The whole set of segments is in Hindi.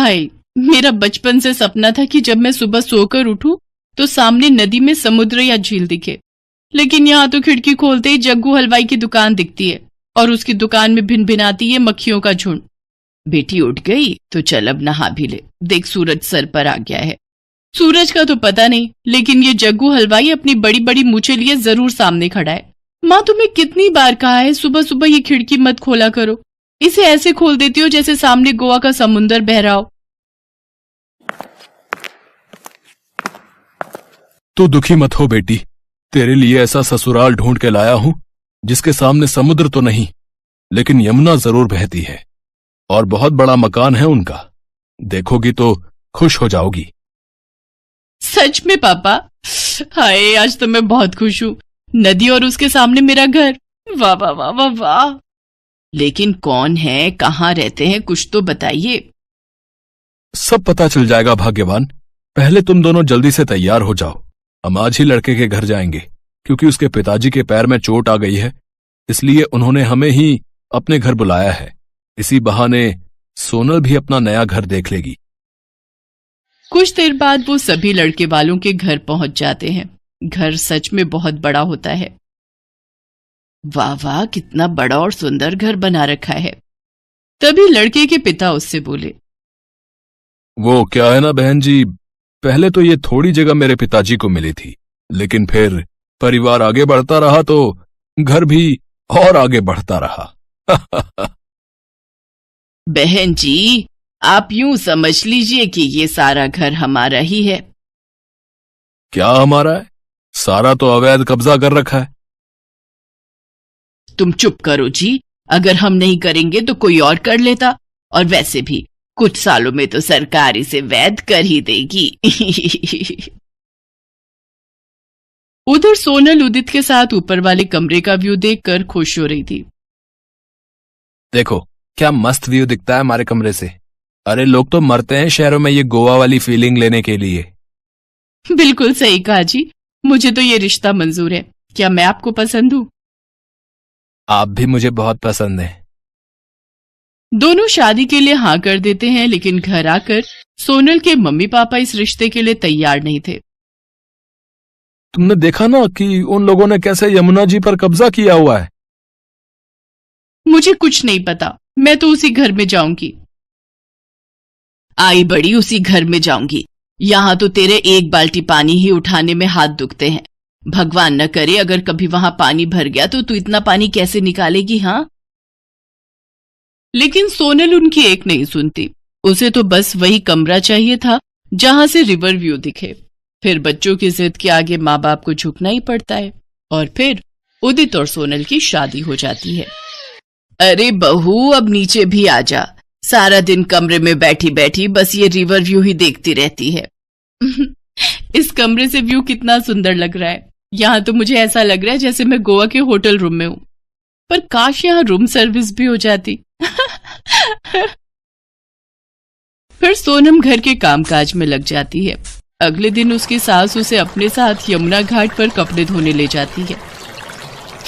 भाई, मेरा बचपन से सपना था कि जब मैं सुबह सोकर उठूं तो सामने नदी में समुद्र या झील दिखे, लेकिन यहाँ तो खिड़की खोलते ही जग्गू हलवाई की दुकान दिखती है और उसकी दुकान में भिन-भिनाती है मक्खियों का झुंड। बेटी उठ गई तो चल अब नहा भी ले, देख सूरज सर पर आ गया है। सूरज का तो पता नहीं, लेकिन ये जग्गू हलवाई अपनी बड़ी बड़ी मूछें लिए जरूर सामने खड़ा है। माँ तुम्हें कितनी बार कहा है सुबह सुबह ये खिड़की मत खोला करो, इसे ऐसे खोल देती हो जैसे सामने गोवा का समुंदर बह रहा हो। तू दुखी मत हो बेटी, तेरे लिए ऐसा ससुराल ढूंढ के लाया हूं जिसके सामने समुद्र तो नहीं, लेकिन यमुना जरूर बहती है और बहुत बड़ा मकान है उनका। देखोगी तो खुश हो जाओगी। सच में पापा? हाय, आज तो मैं बहुत खुश हूँ। नदी और उसके सामने मेरा घर। वाह वाह वाह वाह वाह। लेकिन कौन है, कहाँ रहते हैं, कुछ तो बताइए। सब पता चल जाएगा भाग्यवान। पहले तुम दोनों जल्दी से तैयार हो जाओ। हम आज ही लड़के के घर जाएंगे, क्योंकि उसके पिताजी के पैर में चोट आ गई है, इसलिए उन्होंने हमें ही अपने घर बुलाया है। इसी बहाने सोनल भी अपना नया घर देख लेगी। कुछ देर बाद वो सभी लड़के वालों के घर पहुंच जाते हैं। घर सच में बहुत बड़ा होता है। वाह वाह, कितना बड़ा और सुंदर घर बना रखा है। तभी लड़के के पिता उससे बोले, वो क्या है ना बहन जी, पहले तो ये थोड़ी जगह मेरे पिताजी को मिली थी, लेकिन फिर परिवार आगे बढ़ता रहा तो घर भी और आगे बढ़ता रहा। बहन जी, आप यूं समझ लीजिए कि ये सारा घर हमारा ही है। क्या हमारा है? सारा तो अवैध कब्जा कर रखा है। तुम चुप करो जी, अगर हम नहीं करेंगे तो कोई और कर लेता, और वैसे भी कुछ सालों में तो सरकार इसे वैध कर ही देगी। उधर सोनल उदित के साथ ऊपर वाले कमरे का व्यू देखकर खुश हो रही थी। देखो क्या मस्त व्यू दिखता है हमारे कमरे से। अरे लोग तो मरते हैं शहरों में ये गोवा वाली फीलिंग लेने के लिए। बिल्कुल सही कहा जी, मुझे तो ये रिश्ता मंजूर है। क्या मैं आपको पसंद हूँ? आप भी मुझे बहुत पसंद हैं। दोनों शादी के लिए हाँ कर देते हैं, लेकिन घर आकर सोनल के मम्मी पापा इस रिश्ते के लिए तैयार नहीं थे। तुमने देखा ना कि उन लोगों ने कैसे यमुना जी पर कब्जा किया हुआ है। मुझे कुछ नहीं पता, मैं तो उसी घर में जाऊंगी। आई बड़ी, उसी घर में जाऊंगी। यहाँ तो तेरे एक बाल्टी पानी ही उठाने में हाथ दुखते हैं। भगवान न करे अगर कभी वहां पानी भर गया तो तू इतना पानी कैसे निकालेगी? हाँ। लेकिन सोनल उनकी एक नहीं सुनती। उसे तो बस वही कमरा चाहिए था जहां से रिवर व्यू दिखे। फिर बच्चों की जिद के आगे माँ बाप को झुकना ही पड़ता है। और फिर उदित और सोनल की शादी हो जाती है। अरे बहू, अब नीचे भी आ जा। सारा दिन कमरे में बैठी बैठी बस ये रिवर व्यू ही देखती रहती है। इस कमरे से व्यू कितना सुंदर लग रहा है। यहाँ तो मुझे ऐसा लग रहा है जैसे मैं गोवा के होटल रूम में हूँ। पर काश यहाँ रूम सर्विस भी हो जाती। फिर सोनम घर के कामकाज में लग जाती है। अगले दिन उसकी सास उसे अपने साथ यमुना घाट पर कपड़े धोने ले जाती है।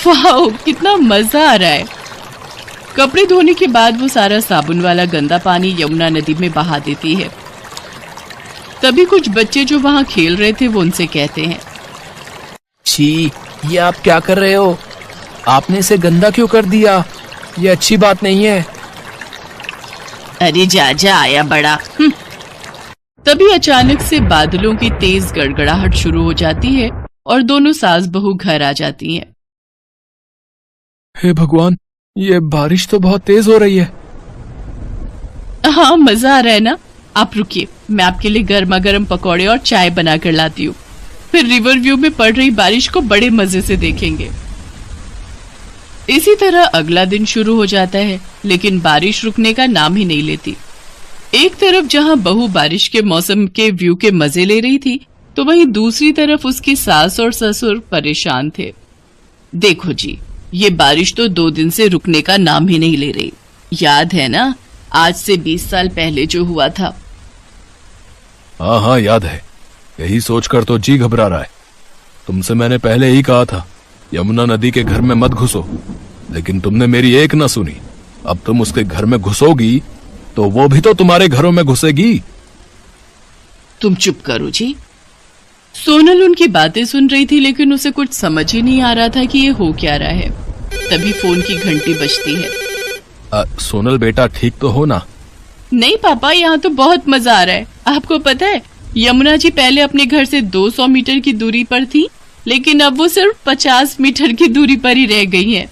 वाह, कितना मजा आ रहा है। कपड़े धोने के बाद वो सारा साबुन वाला गंदा पानी यमुना नदी में बहा देती है। तभी कुछ बच्चे जो वहां खेल रहे थे वो उनसे कहते हैं, छी, ये आप क्या कर रहे हो? आपने इसे गंदा क्यों कर दिया? ये अच्छी बात नहीं है। अरे जा जा, आया बड़ा। तभी अचानक से बादलों की तेज गड़गड़ाहट शुरू हो जाती है और दोनों सास बहू घर आ जाती हैं। हे भगवान, ये बारिश तो बहुत तेज हो रही है। हाँ, मजा आ रहा है ना? आप रुकिए, मैं आपके लिए गर्मा गर्म पकौड़े और चाय बना कर लाती हूँ। फिर रिवर व्यू में पड़ रही बारिश को बड़े मजे से देखेंगे। इसी तरह अगला दिन शुरू हो जाता है, लेकिन बारिश रुकने का नाम ही नहीं लेती। एक तरफ जहाँ बहू बारिश के मौसम के व्यू के मजे ले रही थी, तो वहीं दूसरी तरफ उसकी सास और ससुर परेशान थे। देखो जी, ये बारिश तो 2 दिन से रुकने का नाम ही नहीं ले रही। याद है ना, आज से 20 साल पहले जो हुआ था? हाँ हाँ याद है। यही सोचकर तो जी घबरा रहा है। तुमसे मैंने पहले ही कहा था यमुना नदी के घर में मत घुसो, लेकिन तुमने मेरी एक न सुनी। अब तुम उसके घर में घुसोगी तो वो भी तो तुम्हारे घरों में घुसेगी। तुम चुप करो जी। सोनल उनकी बातें सुन रही थी, लेकिन उसे कुछ समझ ही नहीं आ रहा था कि ये हो क्या रहा है। तभी फोन की घंटी बजती है। सोनल बेटा, ठीक तो हो ना? नहीं पापा, यहाँ तो बहुत मजा आ रहा है। आपको पता है, यमुना जी पहले अपने घर से 200 मीटर की दूरी पर थी, लेकिन अब वो सिर्फ 50 मीटर की दूरी पर ही रह गई है।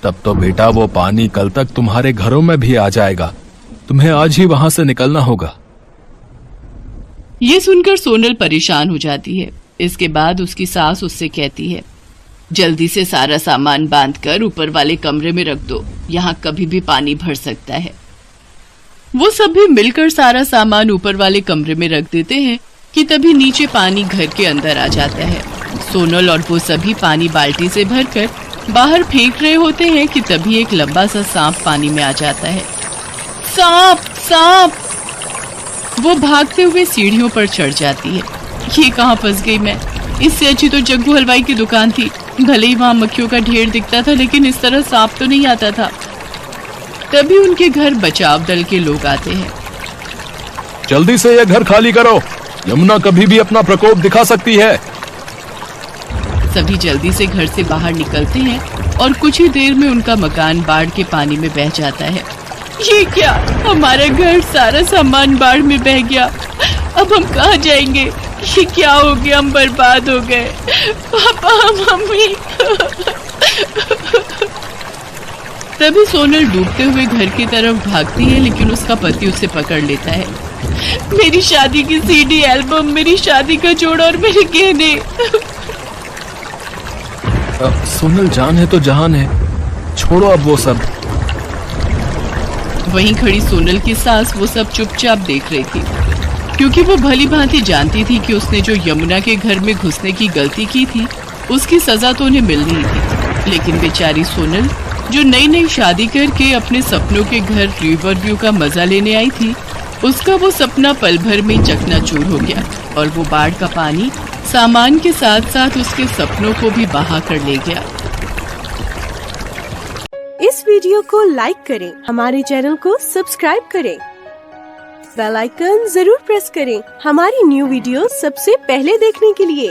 तब तो बेटा वो पानी कल तक तुम्हारे घरों में भी आ जाएगा। तुम्हें आज ही वहां से निकलना होगा। ये सुनकर सोनल परेशान हो जाती है। इसके बाद उसकी सास उससे कहती है, जल्दी से सारा सामान बांधकर ऊपर वाले कमरे में रख दो, यहाँ कभी भी पानी भर सकता है। वो सभी मिलकर सारा सामान ऊपर वाले कमरे में रख देते हैं कि तभी नीचे पानी घर के अंदर आ जाता है। सोनल और वो सभी पानी बाल्टी से भरकर बाहर फेंक रहे होते हैं कि तभी एक लंबा सा सांप पानी में आ जाता है। सांप, सांप! वो भागते हुए सीढ़ियों पर चढ़ जाती है। ये कहाँ फंस गई मैं? इससे अच्छी तो जग्गू हलवाई की दुकान थी। भले ही वहाँ मक्खियों का ढेर दिखता था, लेकिन इस तरह सांप तो नहीं आता था। तभी उनके घर बचाव दल के लोग आते हैं। जल्दी से यह घर खाली करो, यमुना कभी भी अपना प्रकोप दिखा सकती है। सभी जल्दी से घर से बाहर निकलते हैं और कुछ ही देर में उनका मकान बाढ़ के पानी में बह जाता है। ये क्या? हमारा घर, सारा सामान बाढ़ में बह गया। अब हम कहाँ जाएंगे? ये क्या हो गया? हम बर्बाद हो गए। पापा, मम्मी। तभी सोनल डूबते हुए घर की तरफ भागती है, लेकिन उसका पति उसे पकड़ लेता है। मेरी शादी की सीडी एल्बम, मेरी शादी का जोड़ा और मेरे गहने। सोनल, जान है तो जहान है, छोड़ो अब वो सब। वहीं खड़ी सोनल की सास वो सब चुपचाप देख रही थी, क्योंकि वो भली भांति जानती थी कि उसने जो यमुना के घर में घुसने की गलती की थी, उसकी सजा तो उन्हें मिल रही थी। लेकिन बेचारी सोनल, जो नई नई शादी करके अपने सपनों के घर रिवर व्यू का मजा लेने आई थी, उसका वो सपना पल भर में चकनाचूर हो गया और वो बाढ़ का पानी सामान के साथ साथ उसके सपनों को भी बहा कर ले गया। इस वीडियो को लाइक करें, हमारे चैनल को सब्सक्राइब करें, बेल आइकन जरूर प्रेस करें हमारी न्यू वीडियो सबसे पहले देखने के लिए।